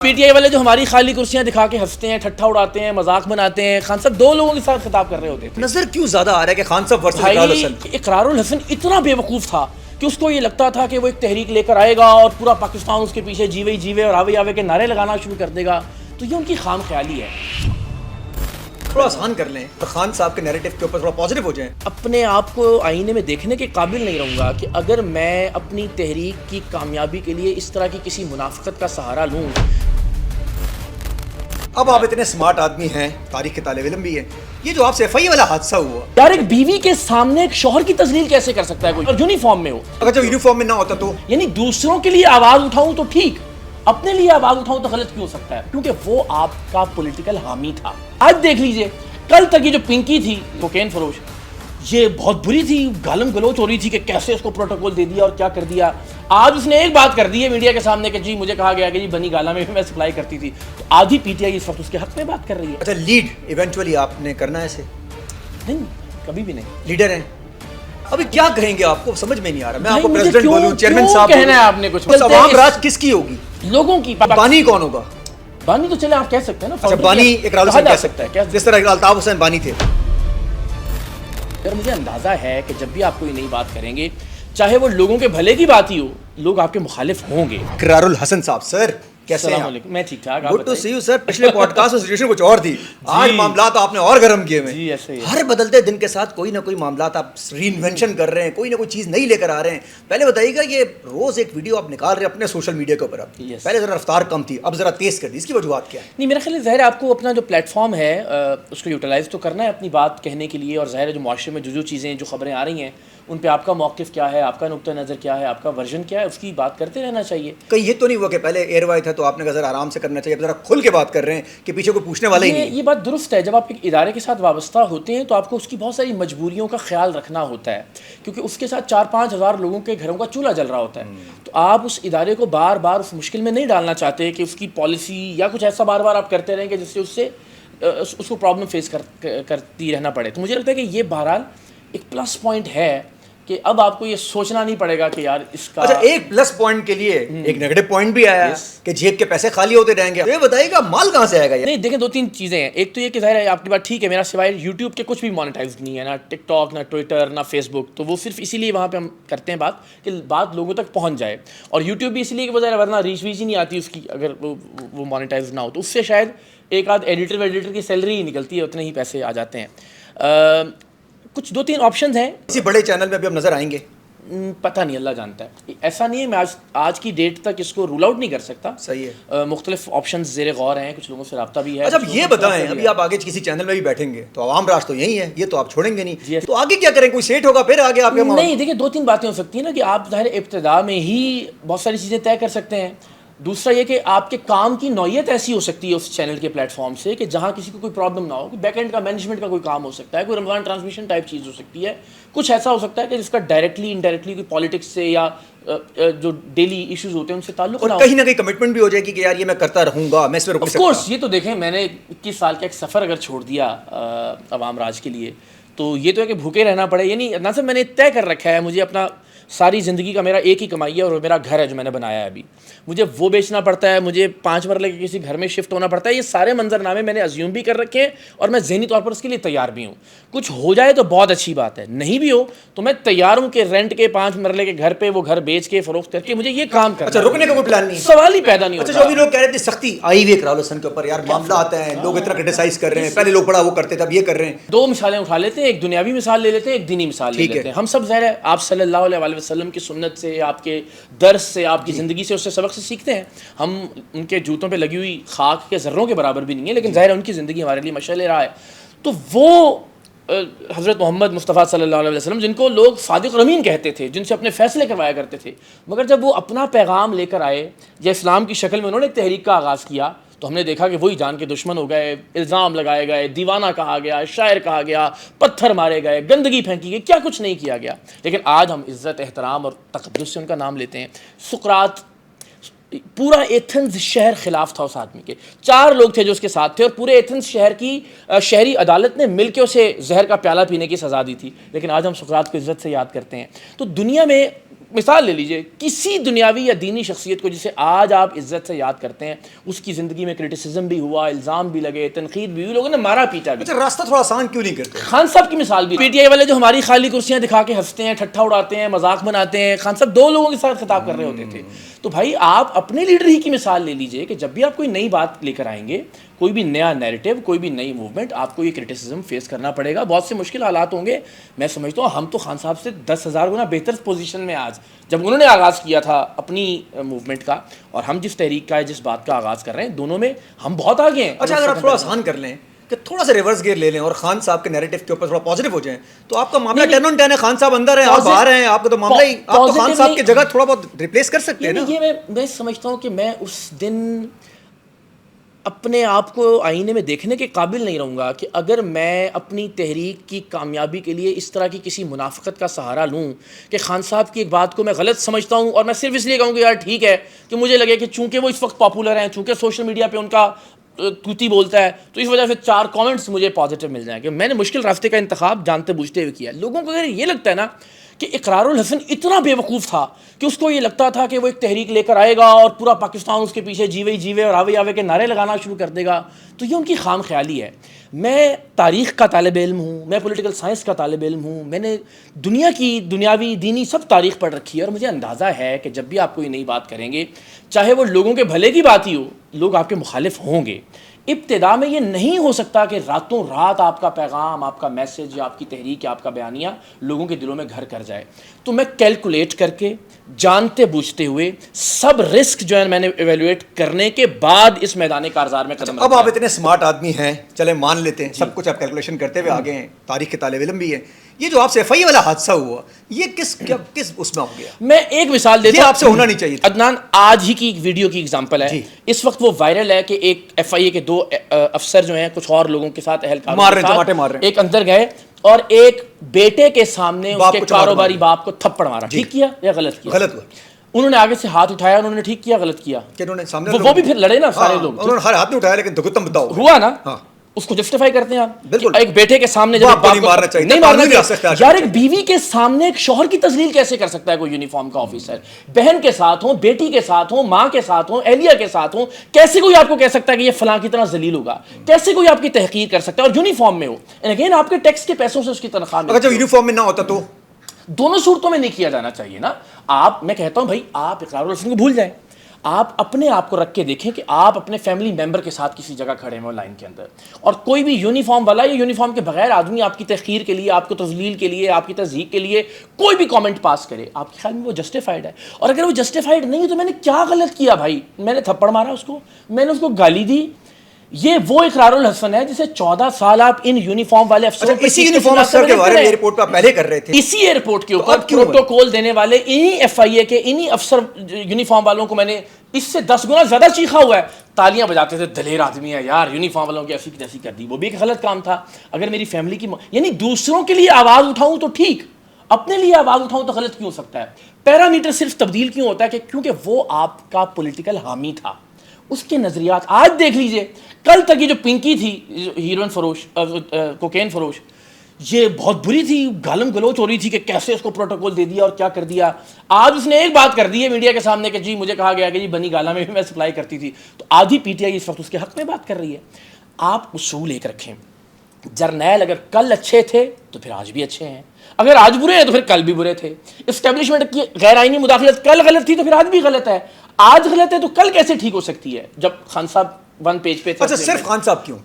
P T I والے جو ہماری خالی کرسیاں دکھا کے ہنستے ہیں، ٹھٹھا اڑاتے ہیں، مذاق بناتے ہیں، خان صاحب دو لوگوں کے ساتھ خطاب کر رہے ہوتے تھے. نظر کیوں زیادہ آ رہا ہے کہ خان صاحب ورسز اقرار الحسن؟ اقرار الحسن اتنا بے وقوف تھا کہ اس کو یہ لگتا تھا کہ وہ ایک تحریک لے کر آئے گا اور پورا پاکستان اس کے پیچھے جیوے جیوے اور آوے آوے کے نعرے لگانا شروع کر دے گا. تو یہ ان کی خام خیالی ہے. تھوڑا آسان کر لیں اور خان صاحب کے نیریٹو کے اوپر تھوڑا پازیٹیو ہو جائیں. اپنے آپ کو آئینے میں دیکھنے کے قابل نہیں رہوں گا کہ اگر میں اپنی تحریک کی کامیابی کے لیے اس طرح کی کسی منافقت کا سہارا لوں. اب آپ اتنے سمارٹ آدمی ہیں، تاریخ کے طالب علم بھی ہیں، یہ جو آپ سے ایف آئی والا حادثہ ہوا یار، ایک بیوی کے سامنے ایک شوہر کی تذلیل کیسے کر سکتا ہے کوئی، اور یونیفارم میں ہو؟ اگر جب یونیفارم میں نہ ہوتا تو یعنی دوسروں کے لیے آواز اٹھاؤں تو ٹھیک، اپنے لیے آواز اٹھاؤں تو غلط کیوں ہو سکتا ہے؟ کیونکہ وہ آپ کا پولیٹیکل حامی تھا. آج دیکھ لیجئے، کل تک یہ جو پنکی تھی کوکین فروش، یہ بہت بری تھی، گالم گلوچ ہو رہی تھی کہ کیسے اس کو پروٹوکول دے دیا اور کیا کر دیا. آج اس نے ایک بات کر دی ہے میڈیا کے سامنے کہ جی مجھے کہا گیا کہ جی بنی گالا میں بھی میں سپلائی کرتی تھی. تو آدھی پی ٹی آئی اس وقت اس کے حق میں بات کر رہی ہے. اچھا، لیڈ ایونچولی آپ نے کرنا ہے اسے؟ نہیں، کبھی بھی نہیں. لیڈر ہیں، ابھی کیا کہیں گے؟ آپ کو سمجھ میں نہیں آ رہا. میں آپ کو مجھے پریزیڈنٹ بولوں، چیئرمین صاحب کہنا ہے آپ نے کچھ؟ بس عوام راج کس کی ہوگی؟ لوگوں کی. بانی کون ہوگا؟ بانی تو چلے آپ کہہ سکتے ہیں نا. اچھا، بانی اقرار الحسن کہہ سکتا ہے، جس طرح الطاف حسین بانی تھے. اگر مجھے اندازہ ہے کہ جب بھی آپ کوئی نئی بات کریں گے، چاہے وہ لوگوں کے بھلے کی بات ہی ہو، لوگ آپ کے مخالف ہوں گے. اقرار الحسن صاحب سر کیسے ہیں؟ السلام علیکم. میں ٹھیک ٹھاک. Good to see you sir. پچھلے پوڈ کاسٹ میں سچویشن کچھ اور تھی، آج معاملات آپ نے اور گرم کیے ہوئے. جی ایسے ہی. ہر بدلتے دن کے ساتھ کوئی نہ کوئی معاملات آپ ری انوینشن کر رہے ہیں، کوئی نہ کوئی چیز نئی لے کر آ رہے ہیں. پہلے بتائیے گا، یہ روز ایک ویڈیو آپ نکال رہے ہیں اپنے سوشل میڈیا کے اوپر. پہلے ذرا رفتار کم تھی، اب ذرا تیز کر دی، اس کی وجوہات کیا ہے؟ نہیں، میرا خیال ہے ظاہر ہے آپ کو اپنا جو پلیٹ فارم ہے اس کو یوٹیلائز تو کرنا ہے اپنی بات کہنے کے لیے. اور ظاہر ہے جو معاشرے میں جو چیزیں جو خبریں آ رہی ہیں ان پہ آپ کا موقف کیا ہے، آپ کا نقطہ نظر کیا ہے، آپ کا ورژن کیا ہے، اس کی بات کرتے رہنا چاہیے. کہیں یہ تو نہیں ہوا کہ پہلے ایئر وائے تھا تو آپ نے کہا ذرا آرام سے کرنا چاہیے، اب ذرا کھل کے بات کر رہے ہیں کہ پیچھے کوئی پوچھنے والا ہی نہیں. یہ بات درست ہے. جب آپ ایک ادارے کے ساتھ وابستہ ہوتے ہیں تو آپ کو اس کی بہت ساری مجبوریوں کا خیال رکھنا ہوتا ہے، کیونکہ اس کے ساتھ 4-5 ہزار لوگوں کے گھروں کا چولہا جل رہا ہوتا ہے. تو آپ اس ادارے کو بار بار اس مشکل میں نہیں ڈالنا چاہتے کہ اس کی پالیسی یا کچھ ایسا بار بار آپ کرتے رہیں کہ جس سے اس کو پرابلم فیس کرتی رہنا پڑے. تو مجھے لگتا ہے کہ یہ بہرحال ایک پلس پوائنٹ ہے کہ اب آپ کو یہ سوچنا نہیں پڑے گا کہ یار اس کا. اچھا، ایک پلس پوائنٹ کے لیے ایک نیگیٹو پوائنٹ بھی آیا کہ جیب کے پیسے خالی ہوتے رہیں گے. یہ بتائیے گا مال کہاں سے آئے گا؟ نہیں دیکھیں، 2-3 چیزیں ہیں. ایک تو یہ کہ ظاہر ہے آپ کی بات ٹھیک ہے، میرا سوائے یوٹیوب کے کچھ بھی مانیٹائز نہیں ہے، نہ ٹک ٹاک، نہ ٹویٹر، نہ فیس بک. تو وہ صرف اسی لیے وہاں پہ ہم کرتے ہیں بات کہ بات لوگوں تک پہنچ جائے. اور یوٹیوب بھی اس لیے کہ وہ ظاہر ورنہ ریچ ویچ ہی نہیں آتی اس کی اگر وہ مانیٹائز نہ ہو. تو اس سے شاید ایک آدھ ایڈیٹر کی سیلری ہی نکلتی ہے، اتنے ہی پیسے آ جاتے ہیں. کچھ 2-3 آپشنز ہیں. کسی بڑے چینل میں ابھی ہم نظر آئیں گے؟ پتہ نہیں، اللہ جانتا ہے. ایسا نہیں ہے، میں آج کی ڈیٹ تک اس کو رول آؤٹ نہیں کر سکتا. صحیح ہے. مختلف آپشنز زیر غور ہیں، کچھ لوگوں سے رابطہ بھی ہے. اچھا، یہ بتائیں، ابھی آپ آگے کسی چینل میں بھی بیٹھیں گے تو عوام راج تو یہی ہے، یہ تو آپ چھوڑیں گے نہیں. تو آگے کیا کریں؟ کوئی سیٹ ہوگا پھر آگے آپ کے؟ نہیں دیکھیں، 2-3 باتیں ہو سکتی ہیں نا کہ آپ ظاہر ابتدا میں ہی بہت ساری چیزیں طے کر سکتے ہیں. دوسرا یہ کہ آپ کے کام کی نوعیت ایسی ہو سکتی ہے اس چینل کے پلیٹ فارم سے کہ جہاں کسی کو کوئی پرابلم نہ ہو. کوئی بیک اینڈ کا مینجمنٹ کا کوئی کام ہو سکتا ہے، کوئی رمضان ٹرانسمیشن ٹائپ چیز ہو سکتی ہے. کچھ ایسا ہو سکتا ہے کہ جس کا ڈائریکٹلی انڈائریکٹلی کوئی پالیٹکس سے یا جو ڈیلی ایشوز ہوتے ہیں ان سے تعلق نہ ہو. کہیں نہ کہیں کمٹمنٹ بھی ہو جائے گی کہ یار یہ میں کرتا رہوں گا، میں اس میں رک نہیں سکتا. آف کورس، یہ تو دیکھیں، میں نے 21 سال کا ایک سفر اگر چھوڑ دیا عوام راج کے لیے تو یہ تو ہے کہ بھوکے رہنا پڑے. یعنی نہ صرف میں نے طے کر رکھا ہے، مجھے اپنا ساری زندگی کا میرا ایک ہی کمائی ہے اور میرا گھر ہے جو میں نے بنایا ہے. ابھی مجھے وہ بیچنا پڑتا ہے، مجھے 5 مرلے کے کسی گھر میں شفٹ ہونا پڑتا ہے. یہ سارے منظر نامے میں نے ازیوم بھی کر رکھے ہیں اور میں ذہنی طور پر اس کے لیے تیار بھی ہوں. کچھ ہو جائے تو بہت اچھی بات ہے، نہیں بھی ہو تو میں تیار ہوں کہ رینٹ کے 5 مرلے کے گھر پہ وہ گھر بیچ کے فروخت کر کے مجھے یہ کام کرنا. اچھا، رکنے کا کوئی پلان نہیں، سوال ہی پیدا نہیں ہوتا. اچھا، جو بھی لوگ کہہ رہے تھے سختی آئی ہوئی اقرار الحسن کے اوپر، یار معاملہ آتا ہے لوگ اتنا کرٹیسائز کر رہے ہیں، پہلے لوگ بڑا وہ کرتے تھے اب یہ کر رہے ہیں. 2 مثالیں اٹھا لیتے ہیں، ایک دنیاوی مثال لے لیتے ہیں، ایک دینی مثال لے لیتے ہیں. ہم سب ظاہر ہے آپ صلی اللہ علیہ وسلم کی سنت سے، آپ کے درس سے، آپ کی زندگی سے، اس سے سبق سے سیکھتے ہیں. ہم ان کے جوتوں پہ لگی ہوئی خاک کے ذروں کے برابر بھی نہیں ہے، لیکن ظاہر ہے ان کی زندگی ہمارے لیے مشعل راہ ہے. تو وہ حضرت محمد مصطفیٰ صلی اللہ علیہ وسلم جن کو لوگ صادق اور امین کہتے تھے، جن سے اپنے فیصلے کروایا کرتے تھے، مگر جب وہ اپنا پیغام لے کر آئے یا اسلام کی شکل میں انہوں نے ایک تحریک کا آغاز کیا تو ہم نے دیکھا کہ وہی جان کے دشمن ہو گئے، الزام لگائے گئے، دیوانہ کہا گیا، شاعر کہا گیا، پتھر مارے گئے، گندگی پھینکی گئی، کیا کچھ نہیں کیا گیا. لیکن آج ہم عزت، احترام اور تقدس سے ان کا نام لیتے ہیں. سقراط، پورا ایتھنز شہر خلاف تھا اس آدمی کے. 4 لوگ تھے جو اس کے ساتھ تھے اور پورے ایتھنز شہر کی شہری عدالت نے مل کے اسے زہر کا پیالہ پینے کی سزا دی تھی. لیکن آج ہم سقراط کو عزت سے یاد کرتے ہیں. تو دنیا میں مثال لے لیجئے, کسی دنیاوی یا دینی شخصیت کو جسے آج آپ عزت سے یاد کرتے ہیں, اس کی زندگی میں کرٹیسزم بھی ہوا, الزام بھی لگے, تنقید بھی ہوئی, لوگوں نے مارا پیٹا بھی. اچھا راستہ تھوڑا آسان کیوں نہیں کرتے؟ خان صاحب کی مثال بھی, پی ٹی آئی والے جو ہماری خالی کرسیاں دکھا کے ہنستے ہیں, ٹھٹھا اڑاتے ہیں, مذاق بناتے ہیں, خان صاحب 2 لوگوں کے ساتھ خطاب کر رہے ہوتے تھے. تو بھائی آپ اپنے لیڈر ہی کی مثال لے لیجئے کہ جب بھی آپ کوئی نئی بات لے کر آئیں گے, کوئی بھی نیا نیریٹو, کوئی بھی نئی موومنٹ, آپ کو یہ کرٹیسزم فیس کرنا پڑے گا. بہت سے مشکل حالات ہوں گے. میں سمجھتا ہوں ہم تو خان صاحب سے 10,000 گنا بہتر پوزیشن میں آج, جب انہوں نے آغاز کیا تھا اپنی موومنٹ کا, اور ہم جس تحریک کا جس بات کا آغاز کر رہے ہیں, دونوں میں ہم بہت آگے ہیں. اچھا اگر آپ تھوڑا آسان کر لیں کہ تھوڑا سا ریورس گیئر لے لیں اور خان صاحب کے نیریٹو کے اوپر تھوڑا پازیٹیو ہو جائیں, تو آپ کا معاملہ 10 on 10 ہے. خان صاحب اندر ہیں, آپ باہر ہیں, آپ کا تو معاملہ ہی, آپ تو خان صاحب کی جگہ تھوڑا بہت ریپلیس کر سکتے ہیں نا. یہ میں سمجھتا ہوں کہ میں اس دن اپنے آپ کو آئینے میں دیکھنے کے قابل نہیں رہوں گا کہ اگر میں اپنی تحریک کی کامیابی کے لیے اس طرح کی کسی منافقت کا سہارا لوں کہ خان صاحب کی ایک بات کو میں غلط سمجھتا ہوں اور میں صرف اس لیے کہوں کہ یار ٹھیک ہے, کہ مجھے لگے کہ چونکہ وہ اس وقت پاپولر ہیں, چونکہ سوشل میڈیا پہ ان کا توتی بولتا ہے, تو اس وجہ سے 4 کامنٹس مجھے پازیٹیو مل جائیں. کہ میں نے مشکل راستے کا انتخاب جانتے بوجھتے ہوئے کیا. لوگوں کو اگر یہ لگتا ہے نا کہ اقرار الحسن اتنا بے وقوف تھا کہ اس کو یہ لگتا تھا کہ وہ ایک تحریک لے کر آئے گا اور پورا پاکستان اس کے پیچھے جیوے جیوے اور آوے آوے کے نعرے لگانا شروع کر دے گا, تو یہ ان کی خام خیالی ہے. میں تاریخ کا طالب علم ہوں, میں پولیٹیکل سائنس کا طالب علم ہوں, میں نے دنیا کی دنیاوی دینی سب تاریخ پڑھ رکھی ہے, اور مجھے اندازہ ہے کہ جب بھی آپ کوئی نئی بات کریں گے, چاہے وہ لوگوں کے بھلے کی بات ہی ہو, لوگ آپ کے مخالف ہوں گے. ابتدا میں یہ نہیں ہو سکتا کہ راتوں رات آپ کا پیغام, آپ کا میسج یا آپ کی تحریک یا آپ کا بیانیہ لوگوں کے دلوں میں گھر کر جائے. تو میں کیلکولیٹ کر کے, جانتے بوجھتے ہوئے, سب رسک جو ہے میں نے ایویلویٹ کرنے کے بعد اس میدان کارزار میں قدم رکھا. اب آپ اتنے اسمارٹ آدمی ہیں, چلے مان لیتے ہیں سب کچھ آپ کیلکولیشن کرتے ہوئے آگے ہیں, تاریخ کے طالب علم بھی ہیں. یہ جو آپ سے ایف آئی والا حادثہ ہوا, یہ کس اس میں ہو گیا؟ میں ایک مثال دیتا ہوں, یہ آپ سے ہونا نہیں چاہیے. عدنان آج ہی کی ایک ویڈیو کی ایگزامپل ہے, اس وقت وہ وائرل ہے کہ ایک ایف آئی اے کے 2 افسر جو ہیں کچھ اور لوگوں کے ساتھ, اہلکاروں کے ساتھ ایک اندر گئے اور ایک بیٹے کے سامنے اس کے کاروباری باپ کو تھپڑ مارا. ٹھیک کیا یا غلط کیا؟ غلط ہوا. انہوں نے آگے سے ہاتھ اٹھایا, انہوں نے ٹھیک کیا غلط کیا, وہ بھی پھر لڑے نا سارے لوگ, انہوں نے ہر ہاتھ نہیں اٹھایا لیکن تم بتاؤ ہوا نا, اس کو جسٹیفائی کرتے ہیں آپ. بالکل ایک بیٹے کے سامنے جب نہیں مارنا چاہیے یار, ایک بیوی کے سامنے ایک شوہر کی تذلیل کیسے کر سکتا ہے کوئی یونیفارم کا آفیسر؟ بہن کے ساتھ ہوں, بیٹی کے ساتھ ہوں, ماں کے ساتھ ہوں, اہلیہ کے ساتھ ہوں, کیسے کوئی آپ کو کہہ سکتا ہے کہ یہ فلاں کی طرح ذلیل ہوگا؟ کیسے کوئی آپ کی تحقیر کر سکتا ہے اور یونیفارم میں ہو؟ اگین آپ کے ٹیکس کے پیسوں سے اس کی تنخواہ میں. اگر جب یونیفارم میں نہ ہوتا تو دونوں صورتوں میں نہیں کیا جانا چاہیے نا. آپ, میں کہتا ہوں بھائی آپ اقرار الحسن کو بھول جائیں, آپ اپنے آپ کو رکھ کے دیکھیں کہ آپ اپنے فیملی ممبر کے ساتھ کسی جگہ کھڑے ہیں لائن کے اندر, اور کوئی بھی یونیفارم والا یا یونیفارم کے بغیر آدمی آپ کی تحقیر کے لیے, آپ کو تذلیل کے لیے, آپ کی تضحیک کے لیے کوئی بھی کامنٹ پاس کرے, آپ کے خیال میں وہ جسٹیفائڈ ہے؟ اور اگر وہ جسٹیفائڈ نہیں ہے تو میں نے کیا غلط کیا بھائی؟ میں نے تھپڑ مارا اس کو, میں نے اس کو گالی دی. یہ وہ اقرار الحسن ہے جسے 14 سال آپ ان یونیفارم والے افسروں اسی یونیفارم افسر کے بارے میں رپورٹ پہ پہلے کر رہے تھے, اسی ایئرپورٹ کے اوپر پروٹوکول دینے والے انہی ایف آئی اے کے انہی افسر یونیفارم والوں کو میں نے اس سے 10 گنا زیادہ چیخا ہوا ہے. تالیاں بجاتے تھے, دلیر آدمی ہے یار, یونیفارم والوں کی ایسی کی تیسی کر دی. وہ بھی ایک غلط کام تھا. اگر میری فیملی کی, یعنی دوسروں کے لیے آواز اٹھاؤں تو ٹھیک, اپنے لیے آواز اٹھاؤں تو غلط کیوں ہو سکتا ہے؟ پیرامیٹر صرف تبدیل کیوں ہوتا ہے کہ کیونکہ وہ آپ کا پولیٹیکل حامی تھا, اس کے نظریات. آج دیکھ لیجئے, کل تک یہ جو پنکی تھی ہیروئن فروش, کوکین فروش, یہ بہت بری تھی, گالم گلوچ ہو رہی تھی کہ کیسے اس کو پروٹوکول دے دیا اور کیا کر دیا. آج اس نے ایک بات کر دی ہے میڈیا کے سامنے کہ جی مجھے کہا گیا کہ جی بنی گالا میں بھی میں سپلائی کرتی تھی. تو آدھی پی ٹی آئی اس وقت اس کے حق میں بات کر رہی ہے. آپ اصول ایک رکھیں, جرنیل اگر کل اچھے تھے تو پھر آج بھی اچھے ہیں, اگر آج برے ہیں تو پھر کل بھی برے تھے. اسٹیبلشمنٹ کی غیر آئینی مداخلت کل غلط تھی تو پھر آج بھی غلط ہے. آج غلط ہے تو کل کیسے ٹھیک ہو سکتی ہے جب خان صاحب 1 پیج پہ تھے؟ اچھا صرف خان صاحب کیوں؟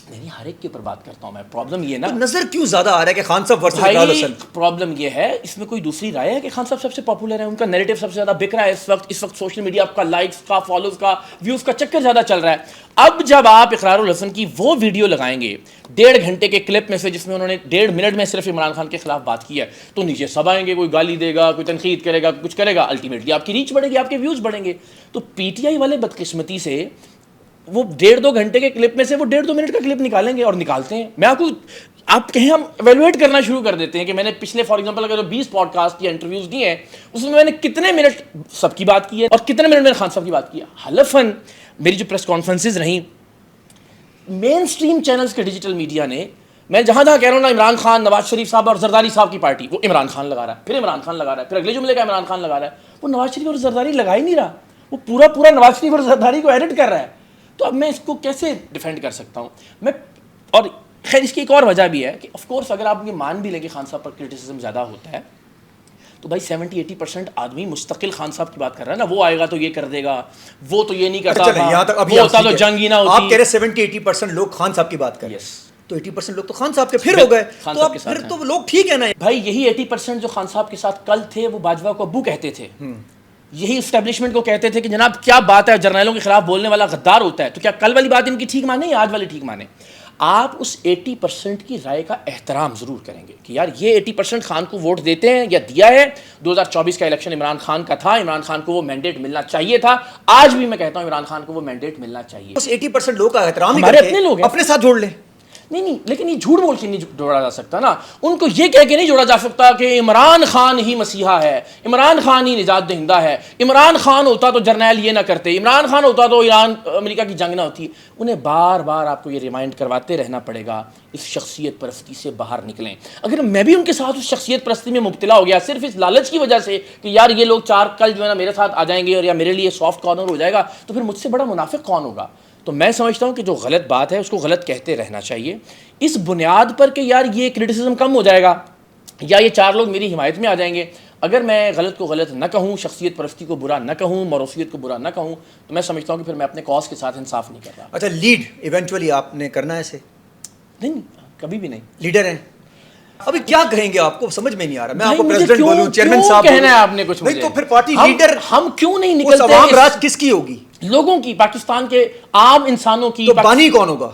نہیں, ہر ایک کے اوپر بات کرتا ہوں میں. پرابلم یہ نا, نظر کیوں زیادہ آ رہا ہے کہ خان صاحب ورسز اقرار الحسن؟ پرابلم یہ ہے, اس میں کوئی دوسری رائے ہے کہ خان صاحب سب سے پاپولر ہے, ان کا نیریٹو سب سے زیادہ بک رہا ہے اس وقت سوشل میڈیا کا لائکس کا, فالوز کا, ویوز کا چکر زیادہ چل رہا ہے. اب جب آپ اقرار الحسن کی وہ ویڈیو لگائیں گے 1.5 گھنٹے کے کلپ میں سے, جس میں انہوں نے 1.5 منٹ میں صرف عمران خان کے خلاف بات کی ہے, تو نیچے سب آئیں گے, کوئی گالی دے گا, کوئی تنقید کرے گا, کچھ کرے گا. الٹیمیٹلی آپ کی ریچ بڑھے گی, آپ کے ویوز بڑھیں گے. تو پی ٹی آئی والے بدقسمتی سے وہ 1.5-2 گھنٹے کے کلپ میں سے وہ 1.5-2 منٹ کا کلپ نکالیں گے, اور نکالتے ہیں. میں آپ کہیں ہم ایویلویٹ کرنا شروع کر دیتے ہیں کہ میں نے پچھلے فار ایگزامپل اگر 20 پوڈ کاسٹ یا انٹرویوز دیے ہیں, اس میں نے کتنے منٹ سب کی بات کی ہے اور کتنے منٹ میں نے خان صاحب کی بات کی ہے. حلفاً میری جو پریس کانفرنسز رہیں مین سٹریم چینلز کے ڈیجیٹل میڈیا نے میں جہاں جہاں کہہ رہا ہوں نا عمران خان، نواز شریف صاحب اور زرداری صاحب کی پارٹی، وہ عمران خان لگا رہا ہے، پھر عمران خان لگا رہا ہے، پھر اگلے جملے کا عمران خان لگا رہا ہے. وہ نواز شریف اور زرداری لگا ہی نہیں رہا، وہ پورا نواز شریف اور زرداری کو ایڈٹ کر رہا ہے. تو اب میں اس کو کیسے ڈیفینڈ کر سکتا ہوں میں؟ اور خیر اس کی ایک اور وجہ بھی ہے کہ آف کورس اگر آپ یہ مان بھی لیں کہ خان صاحب پر کرٹیسزم زیادہ ہوتا ہے تو بھائی 70-80% آدمی مستقل خان صاحب کی بات کر رہا ہے نا. وہ آئے گا تو یہ کر دے گا، وہ تو یہ نہیں کرتا تھا، وہ ہوتا تو جنگ ہی نہ ہوتی. آپ کہہ رہے 70-80% لوگ خان صاحب کی بات کر رہے ہیں، تو 80% لوگ تو خان صاحب کے پھر ہو گئے، تو اب پھر تو لوگ ٹھیک ہے نا بھائی. یہی 80% جو خان صاحب کے ساتھ کل تھے وہ باجوہ کو ابو کہتے تھے، یہی اسٹیبلشمنٹ کو کہتے تھے کہ جناب کیا بات ہے، جرنیلوں کے خلاف بولنے والا غدار ہوتا ہے. تو کیا کل والی بات ان کی ٹھیک مانے یا آج والی ٹھیک مانے؟ آپ اس 80% کی رائے کا احترام ضرور کریں گے کہ یار یہ 80% خان کو ووٹ دیتے ہیں یا دیا ہے. 2024 کا الیکشن عمران خان کا تھا، عمران خان کو وہ مینڈیٹ ملنا چاہیے تھا. آج بھی میں کہتا ہوں عمران خان کو وہ مینڈیٹ ملنا چاہیے. اس 80% لوگ کا احترام ہمارے اپنے لوگ ہیں، اپنے ساتھ جوڑ لیں. نہیں لیکن یہ جھوٹ بول کے نہیں جوڑا جا سکتا نا. ان کو یہ کہہ کے نہیں جوڑا جا سکتا کہ عمران خان ہی مسیحا ہے، عمران خان ہی نجات دہندہ ہے، عمران خان ہوتا تو جرنیل یہ نہ کرتے، عمران خان ہوتا تو ایران امریکہ کی جنگ نہ ہوتی. انہیں بار بار آپ کو یہ ریمائنڈ کرواتے رہنا پڑے گا اس شخصیت پرستی سے باہر نکلیں. اگر میں بھی ان کے ساتھ اس شخصیت پرستی میں مبتلا ہو گیا صرف اس لالچ کی وجہ سے کہ یار یہ لوگ چار کل جو ہے نا میرے ساتھ آ جائیں گے اور یا میرے لیے سافٹ کارنر ہو جائے گا، تو پھر مجھ سے بڑا منافق کون ہوگا؟ تو میں سمجھتا ہوں کہ جو غلط بات ہے اس کو غلط کہتے رہنا چاہیے اس بنیاد پر کہ یار یہ کرٹیسزم کم ہو جائے گا یا یہ چار لوگ میری حمایت میں آ جائیں گے. اگر میں غلط کو غلط نہ کہوں، شخصیت پرستی کو برا نہ کہوں، موروثیت کو برا نہ کہوں، تو میں سمجھتا ہوں کہ پھر میں اپنے کاز کے ساتھ انصاف نہیں کر رہا. اچھا لیڈ ایونچولی آپ نے کرنا ہے ایسے؟ نہیں کبھی بھی نہیں. لیڈر ہیں ابھی کیا کہیں گے؟ آپ کو سمجھ میں نہیں آ رہا. میں آپ کو پریزیڈنٹ بولوں، چیئرمین صاحب کہنا ہے آپ نے کچھ نہیں تو پھر پارٹی لیڈر ہم کیوں نہیں نکلتے؟ عوام راج کس کی ہوگی؟ لوگوں کی، پاکستان کے عام انسانوں کی. تو بانی کون ہوگا؟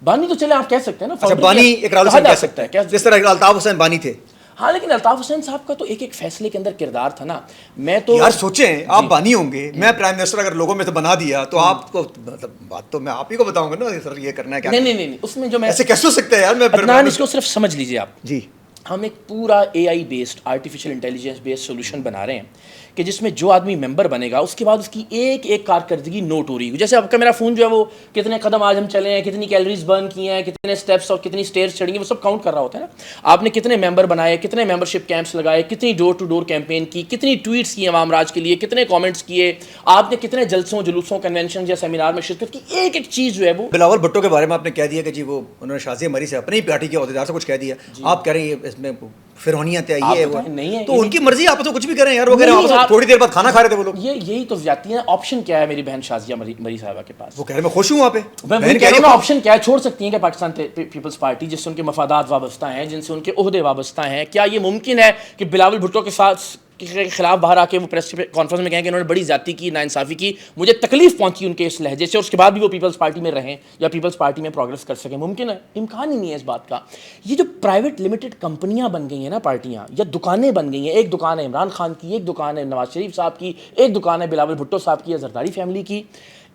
بانی تو چلے آپ کہہ سکتے ہیں نا. اچھا بانی اقرار حسین کہہ سکتا ہے جس طرح الطاف حسین بانی تھے. ہاں لیکن الطاف حسین صاحب کا تو ایک فیصلے کے اندر کردار تھا نا. میں تو یار سوچیں آپ بانی ہوں گے، میں پرائم منسٹر اگر لوگوں میں سے بنا دیا تو آپ کو مطلب بات تو میں آپ ہی کو بتاؤں گا نا سر یہ کرنا ہے کیا. نہیں اس میں جو میں ایسے کیسے ہو سکتا ہے یار؟ میں عدنان اس کو صرف سمجھ لیجیے آپ. جی ہم ایک پورا AI based artificial intelligence based solution بنا رہے ہیں کہ جس میں جو آدمی ممبر بنے گا اس کے بعد اس کی ایک ایک کارکردگی نوٹ ہو رہی ہے. جیسے آپ کا میرا فون جو ہے وہ کتنے قدم آج ہم چلے ہیں، کتنی کیلریز برن کی ہیں، کتنے سٹیپس اور کتنی سٹیئرز چڑھی ہیں، وہ سب کاؤنٹ کر رہا ہوتا ہے نا. آپ نے کتنے ممبر بنائے، کتنے ممبرشپ کیمپس لگائے، کتنی ڈور ٹو ڈور کیمپین کی، کتنی ٹویٹس کی عوام راج کے لیے، کتنے کامنٹس کیے، آپ نے کتنے جلسوں جلوسوں کنونشن یا سیمینار میں شرکت کی. ایک ایک چیز جو ہے وہ بلاول بھٹو کے بارے میں آپ نے کہہ دیا کہ جی وہ انہوں نے شازیہ مری سے اپنی پارٹی کے عہدیدار سے کچھ کہہ دیا. آپ کہہ رہے ہیں اس میں فرعونیت ہے، یہ ہے وہ نہیں ہے، تو ان کی مرضی. آپ تو کچھ بھی کریں یار، وہ کہہ رہے ہیں تھوڑی دیر بعد کھانا کھا رہے تھے وہ لوگ. یہی تو زیادتی ہے. آپشن کیا ہے میری بہن شازیہ مری صاحبہ کے پاس؟ وہ کہہ رہے میں خوش ہوں وہاں پہ. میں کہہ رہا ہوں آپشن کیا ہے. چھوڑ سکتی ہیں کہ پاکستان پیپلز پارٹی جس سے ان کے مفادات وابستہ ہیں، جن سے ان کے عہدے وابستہ ہیں، کیا یہ ممکن ہے کہ بلاول بھٹو کے ساتھ کے خلاف باہر آ کے وہ پریس کانفرنس میں کہیں کہ انہوں نے بڑی زیادتی کی، ناانصافی کی، مجھے تکلیف پہنچی ان کے اس لہجے سے، اور اس کے بعد بھی وہ پیپلز پارٹی میں رہیں یا پیپلز پارٹی میں پروگریس کر سکیں؟ ممکن ہے؟ امکان ہی نہیں ہے اس بات کا. یہ جو پرائیویٹ لمیٹڈ کمپنیاں بن گئی ہیں نا، پارٹیاں یا دکانیں بن گئی ہیں، ایک دکان ہے عمران خان کی، ایک دکان ہے نواز شریف صاحب کی، ایک دکان ہے بلاول بھٹو صاحب کی یا زرداری فیملی کی.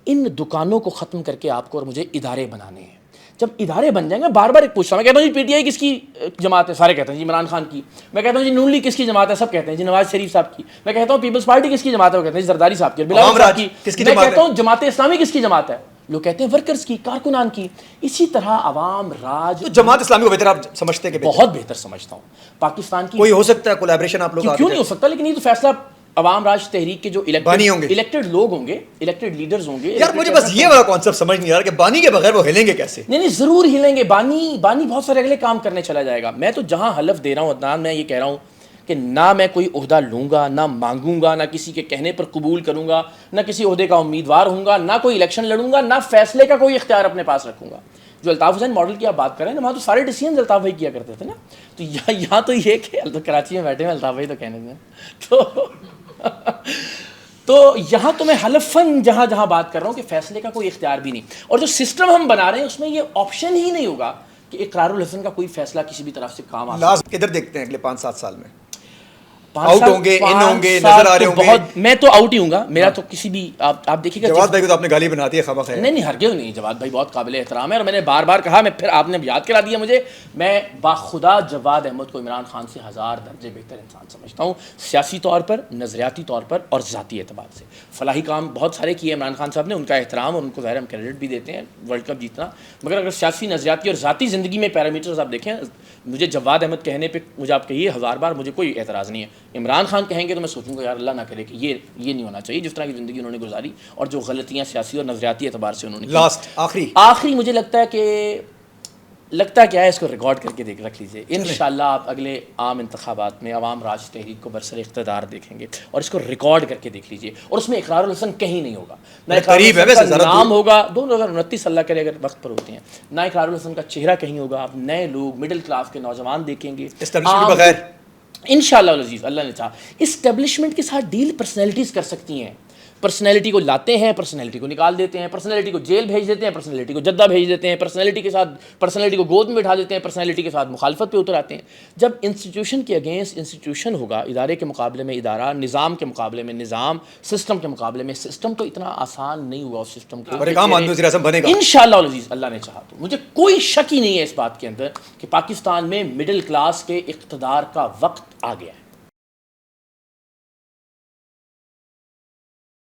ان دکانوں کو ختم کر کے آپ کو اور مجھے ادارے بنانے ہیں. جب ادارے بن جائیں گے، بار بار ایک پوچھتا ہوں، میں کہتا ہوں جی PTI کس کی جماعت ہے؟ سارے کہتے ہیں جی عمران خان کی. میں کہتا ہوں جی نون لیگ کس کی جماعت ہے؟ سب کہتے ہیں جی نواز شریف صاحب کی. میں کہتا ہوں پیپلز پارٹی کس کی جماعت ہے؟ وہ کہتے ہیں جی زرداری صاحب کی. بلاول صاحب کی. میں کہتا ہوں جماعت اسلامی کس کی جماعت ہے؟ لوگ کہتے ہیں ورکرز کی، کارکنان کی. اسی طرح عوام راج. جماعت اسلامی کو بہتر آپ سمجھتے ہیں کہ بہت بہتر سمجھتا ہوں. پاکستان کی کوئی ہو سکتا ہے کولیبریشن آپ لوگ کیوں نہیں ہو سکتا، لیکن یہ تو فیصلہ عوام راج تحریک کے جو الیکٹڈ لوگ ہوں گے، الیکٹڈ لیڈرز ہوں گے. یار مجھے بس یہ والا کانسیپٹ سمجھ نہیں آ رہا کہ بانی کے بغیر وہ ہلیں گے کیسے؟ نہیں ضرور ہلیں گے. بانی بہت سارے اگلے کام کرنے چلا جائے گا. میں تو جہاں حلف دے رہا ہوں عدنان، میں یہ کہہ رہا ہوں کہ نہ میں کوئی عہدہ لوں گا، نہ مانگوں گا، نہ کسی کے کہنے پر قبول کروں گا، نہ کسی عہدے کا امیدوار ہوں گا، نہ کوئی الیکشن لڑوں گا، نہ فیصلے کا کوئی اختیار اپنے پاس رکھوں گا. جو الطاف حسین ماڈل کی آپ بات کر رہے ہیں نا، وہاں تو سارے ڈیسیژنز الطاف بھائی کیا کرتے تھے نا. تو یہاں تو یہ کہ کراچی میں بیٹھے ہیں الطاف بھائی تو کہنے دیں تو یہاں تو میں حلفاً جہاں جہاں بات کر رہا ہوں کہ فیصلے کا کوئی اختیار بھی نہیں. اور جو سسٹم ہم بنا رہے ہیں اس میں یہ آپشن ہی نہیں ہوگا کہ اقرار الحسن کا کوئی فیصلہ کسی بھی طرف سے کام آ. کدھر دیکھتے ہیں اگلے 5-7 سال میں؟ آؤٹ ہوں گے، ان ہوں گے، نظر آ رہے ہوں گے. میں تو آؤٹ ہی ہوں گا. میرا تو کسی بھی آپ دیکھیے گا جواد بھائی کو تو آپ نے گالی بناتی ہے خواہ ہے. نہیں ہرگز نہیں. جواد بھائی بہت قابل احترام ہے اور میں نے بار بار کہا, میں پھر آپ نے یاد کرا دیا مجھے, میں باخدا جواد احمد کو عمران خان سے 1000 درجے بہتر انسان سمجھتا ہوں, سیاسی طور پر, نظریاتی طور پر اور ذاتی اعتبار سے. فلاحی کام بہت سارے کیے عمران خان صاحب نے, ان کا احترام اور ان کو ظاہر ہم کریڈٹ بھی دیتے ہیں ورلڈ کپ جیتنا, مگر اگر سیاسی, نظریاتی اور ذاتی زندگی میں پیرامیٹرز آپ دیکھیں, مجھے جواد احمد کہنے پہ مجھے آپ کہیے 1000 بار, مجھے کوئی اعتراض نہیں ہے. عمران خان کہیں گے تو میں سوچوں گا یار اللہ نہ کرے کہ یہ نہیں ہونا چاہیے جس طرح کی زندگی انہوں نے گزاری اور جو غلطیاں سیاسی اور نظریاتی اعتبار سے انہوں نے. لاسٹ آخری مجھے لگتا ہے کیا ہے, اس کو ریکارڈ کر کے رکھ لیجیے. انشاءاللہ آپ اگلے عام انتخابات میں عوام راج تحریک کو برسر اقتدار دیکھیں گے اور اس کو ریکارڈ کر کے دیکھ لیجیے, اور اس میں اقرار الحسن کہیں نہیں ہوگا, نہ اقرار الحسن کا نام ہوگا, 2029 اللہ کرے اگر وقت پر ہوتے ہیں, نہ اقرار الحسن کا چہرہ کہیں ہوگا. آپ نئے لوگ, مڈل کلاس کے نوجوان دیکھیں گے بغیر انشاءاللہ العزیز, اللہ نے چاہا. اسٹیبلشمنٹ کے ساتھ ڈیل پرسنالٹیز کر سکتی ہیں. پرسنالٹی کو لاتے ہیں, پرسنالٹی کو نکال دیتے ہیں, پرسنالٹی کو جیل بھیج دیتے ہیں, پرسنالٹی کو جدہ بھیج دیتے ہیں, پرسنالٹی کو گود میں بٹھا دیتے ہیں, پرسنالٹی کے ساتھ مخالفت پہ اتر آتے ہیں. جب انسٹیٹیوشن کے اگینسٹ انسٹیٹیوشن ہوگا, ادارے کے مقابلے میں ادارہ, نظام کے مقابلے میں نظام, سسٹم کے مقابلے میں سسٹم, تو اتنا آسان نہیں ہوا اس سسٹم کو انشاءاللہ العزیز اللہ نے چاہا تو. مجھے کوئی شک ہی نہیں ہے اس بات کے اندر کہ پاکستان میں مڈل کلاس کے اقتدار کا وقت آ گیا ہے.